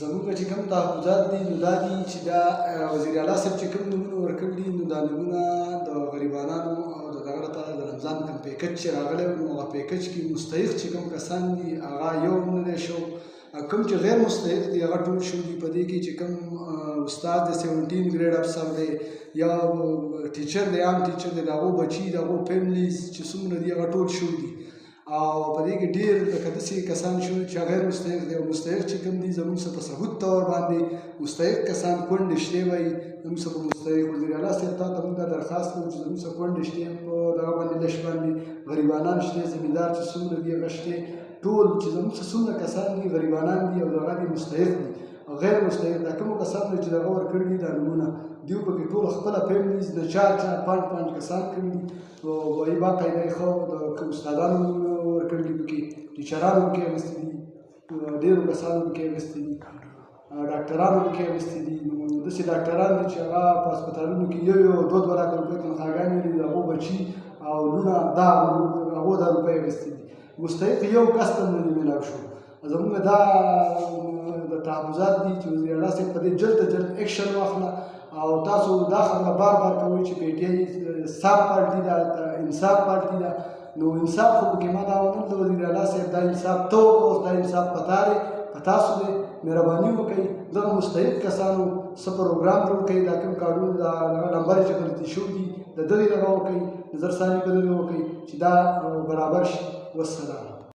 زموږ چې کوم تحفظات دي نو دا دي چې دا وزیر اعلی صاحب چې کوم نومونه ورکړي دي نو دا نومونه د غریبانو او د دغه لپاره د رمضان کوم پیکج چې راغلی نو هغه پیکج کې مستحق چې کوم کسان دي هغه یو نه دی شو، کوم چې غیر مستحق دي هغه ټول شو دي. په دې کې چې کوم استاد د 17 ګریډ افسر دی یا ټیچر دی، عام ټیچر دی، د هغو بچي د هغو فیملیز چې څومره دي هغه ټول شو دي. او په دې کې ډېر لکه داسې کسان شو چې غیر مستحق دي او مستحق چې کوم دي زموږ څخه په ثبوت طور باندې مستحق کسان کونډې شتې وایي زموږ څخه مستحق وزیر اعلی صاحب ته موږ دا درخواست کوو چې زموږ څخه کونډې شتې په دغه باندې لش باندې غریبانان شتې زمیندار چې څومره دي هغه شتې ټول چې زموږ څخه څومره کسان دي غریبانان دي او دغه دي مستحق دي او غیر مستحق دا کومو کسانو چې دغه ورکړي دي دا نومونه دیو پکې ټول خپله فیملیز د چار پانچ کسان کړي دي او وایي باقاعده یې ښه د استادانو ورکړي دي، پکې ټیچرانو پکې اخیستي دي، ډېرو کسانو پکې اخیستي دي، ډاکټرانو پکې اخیستي دي. نو داسې ډاکټران دي چې هغه په هسپتالونو کې یو 2 لاکه روپۍ تنخواګانې لري، د هغو بچي او لونه هغو دا روپۍ اخیستي دي. مستحق یو کس ته نه دي میلاو شو. زموږ دا د تحفظات دي چې وزیر اعلی صاحب په دې جلد اکشن واخله او تاسو دا خبره بار کوئ چې پی ټي آی صاف پارټي ده، انصاف پارټي ده. نو انصاف خو پکې ما دا ونه د وزیر اعلی صاحب دا انصاف ته اوس دا انصاف په تاسو دی. مهرباني وکړئ دغه مستحق کسانو څه پروګرام جوړ کړئ، دا کوم کارډونه د نمبر چې غلطي شوي دي د دغې دغه وکړئ، نظرثاني په دغې وکړئ چې دا برابر شي. والسلام.